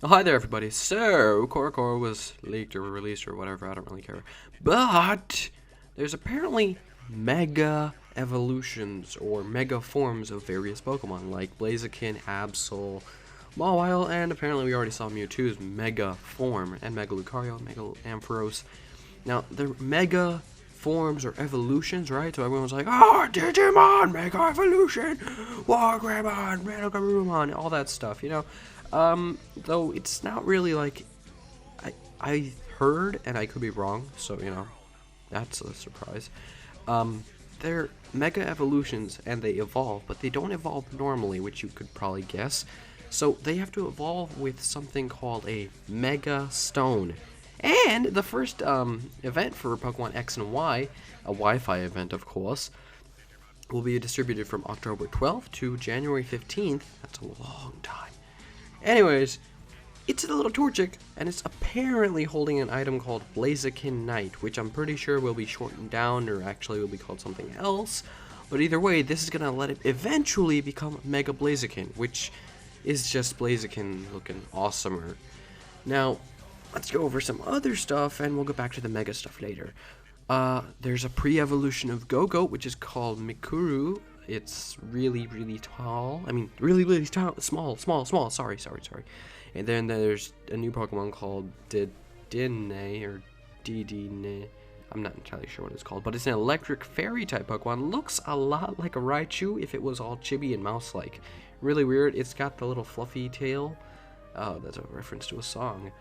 Oh, hi there, everybody. So, Core was leaked or released or whatever, I don't really care. But there's apparently mega evolutions or mega forms of various Pokemon, like Blaziken, Absol, Mawile, and apparently we already saw Mewtwo's mega form, and MegaLucario, MegaAmpharos. Now, they're mega forms or evolutions, right? So everyone's like, oh, Digimon, Mega Evolution, Wargreymon, Megagarurumon, all that stuff, you know? Though it's not really like, I heard, and I could be wrong, so, you know, that's a surprise. They're mega evolutions, and they evolve, but they don't evolve normally, which you could probably guess. So they have to evolve with something called a Mega Stone. And the first event for Pokemon X and Y, a Wi-Fi event, of course, will be distributed from October 12th to January 15th. That's a long time. Anyways, it's a little Torchic, and it's apparently holding an item called Blaziken Knight, which I'm pretty sure will be shortened down, or actually will be called something else. But either way, this is going to let it eventually become Mega Blaziken, which is just Blaziken looking awesomer. Now, let's go over some other stuff, and we'll go back to the Mega stuff later. There's a pre-evolution of Go-Go, which is called Mikuru. It's really, really tall. I mean, really, really tall. Small. Sorry. And then there's a new Pokemon called Dedenne, or Dedenne. I'm not entirely sure what it's called, but it's an electric fairy type Pokemon. Looks a lot like a Raichu if it was all chibi and mouse-like. Really weird. It's got the little fluffy tail. That's a reference to a song.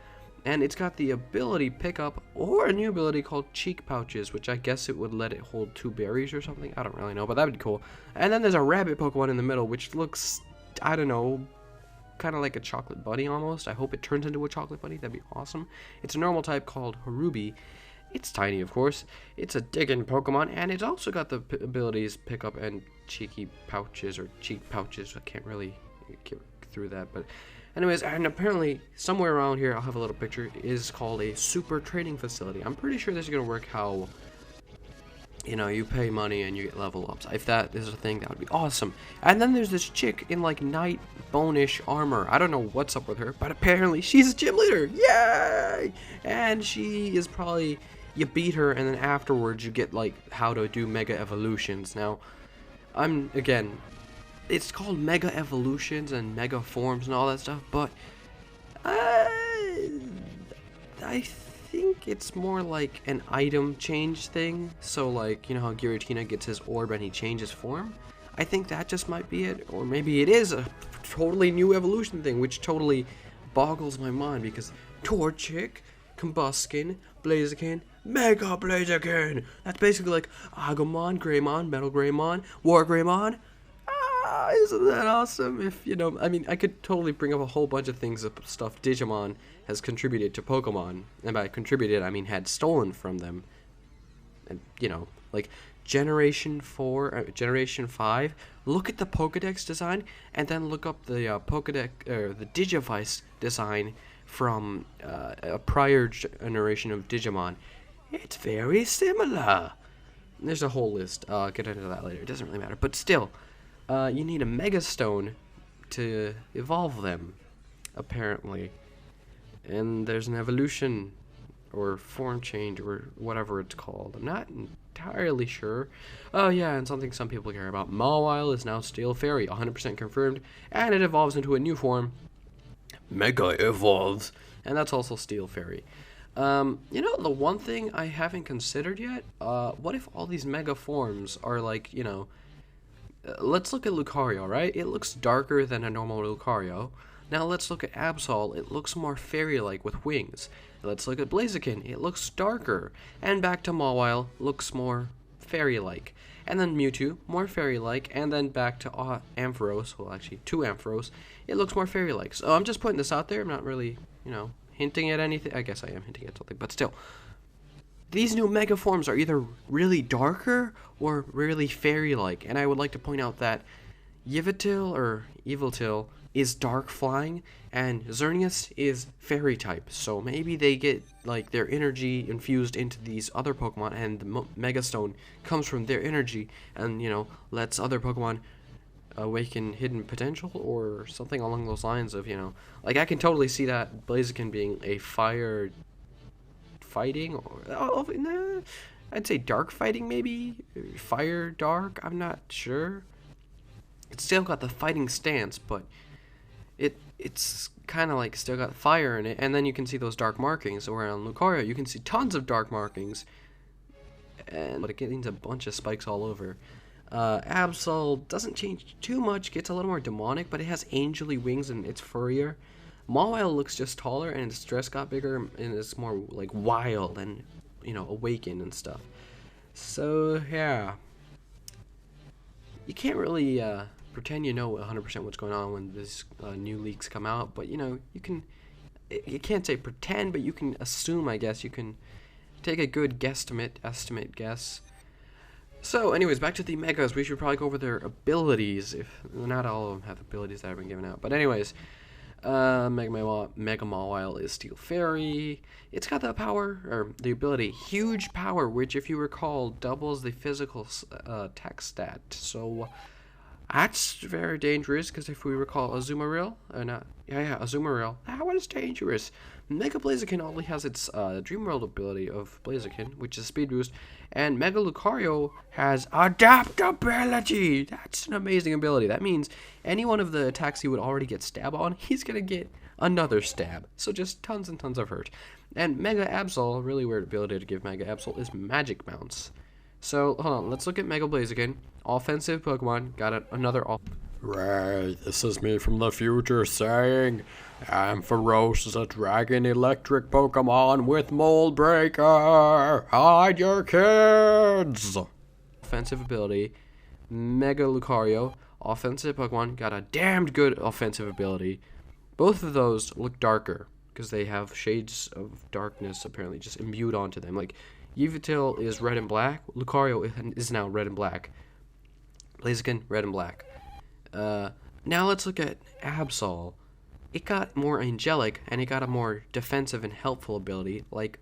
And it's got the ability pickup, or a new ability called Cheek Pouches, which I guess it would let it hold 2 berries or something. I don't really know, but that would be cool. And then there's a rabbit Pokemon in the middle, which looks, I don't know, kind of like a chocolate bunny almost. I hope it turns into a chocolate bunny. That'd be awesome. It's a normal type called Harubi. It's tiny, of course. It's a digging Pokemon, and it's also got the abilities Pickup and Cheeky Pouches, or Cheek Pouches. I can't really get through that, but anyways, and apparently somewhere around here, I'll have a little picture, is called a super training facility. I'm pretty sure this is going to work how, you know, you pay money and you get level ups. If that is a thing, that would be awesome. And then there's this chick in like knight bone-ish armor. I don't know what's up with her, but apparently she's a gym leader. Yay! And she is probably, you beat her, and then afterwards you get like how to do mega evolutions. Now, again, it's called Mega Evolutions and Mega Forms and all that stuff, but I think it's more like an item change thing. So like, you know how Giratina gets his orb and he changes form? I think that just might be it, or maybe it is a totally new evolution thing, which totally boggles my mind, because Torchic, Combuskin, Blaziken, Mega Blaziken! That's basically like Agumon, Greymon, Metal Greymon, War Greymon. Isn't that awesome? If, you know, I mean, I could totally bring up a whole bunch of things of stuff Digimon has contributed to Pokemon, and by contributed, I mean had stolen from them. And, you know, like Generation 4, Generation 5, look at the Pokedex design, and then look up the Pokedex, the Digivice design from a prior generation of Digimon. It's very similar. There's a whole list. I'll get into that later. It doesn't really matter, but still. You need a Mega Stone to evolve them, apparently. And there's an evolution, or form change, or whatever it's called. I'm not entirely sure. Oh yeah, and something some people care about. Mawile is now Steel Fairy, 100% confirmed, and it evolves into a new form. Mega Evolves, and that's also Steel Fairy. You know, the one thing I haven't considered yet, what if all these mega forms are like, you know, let's look at Lucario, right? It looks darker than a normal Lucario. Now let's look at Absol. It looks more fairy-like with wings. Let's look at Blaziken. It looks darker. And back to Mawile, looks more fairy-like. And then Mewtwo, more fairy-like. And then back to Ampharos, well actually to Ampharos, it looks more fairy-like. So I'm just putting this out there. I'm not really, you know, hinting at anything. I guess I am hinting at something, but still. These new mega forms are either really darker or really fairy-like, and I would like to point out that Yveltal or Yveltal is dark flying, and Xerneas is fairy type. So maybe they get like their energy infused into these other Pokemon, and the Mega Stone comes from their energy, and you know lets other Pokemon awaken hidden potential or something along those lines of, you know, like I can totally see that Blaziken being a fire fighting, or nah, I'd say dark fighting, maybe fire dark, I'm not sure. It's still got the fighting stance, but it's kind of like still got fire in it, and then you can see those dark markings. Where on Lucario you can see tons of dark markings, but it gets a bunch of spikes all over. Absol doesn't change too much, gets a little more demonic, but it has angelly wings and it's furrier. Mawile looks just taller and its dress got bigger and it's more like wild and, you know, awakened and stuff. So yeah, you can't really pretend you know 100% what's going on when these new leaks come out, but you know, you can't say pretend, but you can assume, I guess. You can take a good estimate guess. So anyways, back to the megas. We should probably go over their abilities, if not all of them have abilities that have been given out. But anyways, MegaMawile is Steel Fairy. It's got the power, or the ability, Huge Power, which, if you recall, doubles the physical attack stat. So that's very dangerous, because if we recall Azumarill, Azumarill, that one is dangerous. Megablaziken only has its Dream World ability of Blaziken, which is Speed Boost, and MegaLucario has adaptability. That's an amazing ability. That means any one of the attacks he would already get stab on, he's gonna get another stab. So just tons and tons of hurt. And MegaAbsol, a really weird ability to give MegaAbsol, is Magic Bounce. So hold on, let's look at MegaBlaziken. Offensive Pokemon, got another Right, this is me from the future saying, Ampharos is a dragon electric Pokemon with Mold Breaker. Hide your kids! Offensive ability, MegaLucario. Offensive Pokemon, got a damned good offensive ability. Both of those look darker, because they have shades of darkness apparently just imbued onto them. Like, Yveltal is red and black, Lucario is now red and black. Blaziken, red and black. Now let's look at Absol. It got more angelic, and it got a more defensive and helpful ability, like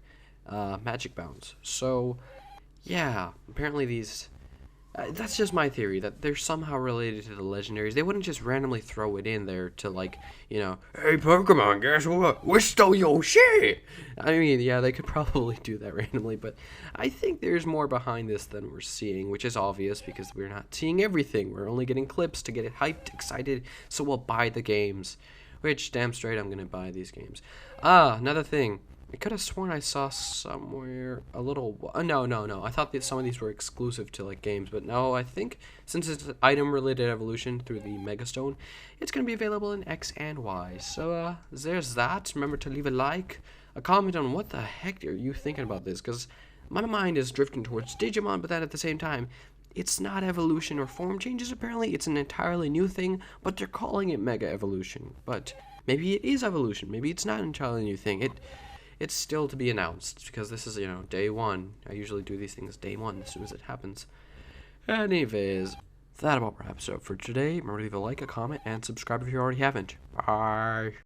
Magic Bounce. So, yeah, apparently these... that's just my theory, that they're somehow related to the legendaries. They wouldn't just randomly throw it in there to, like, you know, hey Pokemon, guess what? We stole your shit! I mean, yeah, they could probably do that randomly, but I think there's more behind this than we're seeing, which is obvious because we're not seeing everything. We're only getting clips to get it hyped, excited, so we'll buy the games. Which, damn straight, I'm gonna buy these games. Another thing. I could have sworn I saw somewhere a little... no. I thought that some of these were exclusive to, like, games. But no, I think since it's an item-related evolution through the Megastone, it's going to be available in X and Y. So, there's that. Remember to leave a like, a comment on what the heck are you thinking about this. Because my mind is drifting towards Digimon, but then at the same time, it's not evolution or form changes, apparently. It's an entirely new thing, but they're calling it Mega Evolution. But maybe it is evolution. Maybe it's not an entirely new thing. It's still to be announced, because this is, you know, day one. I usually do these things day one as soon as it happens. Anyways, that about wraps up for today. Remember to leave a like, a comment, and subscribe if you already haven't. Bye.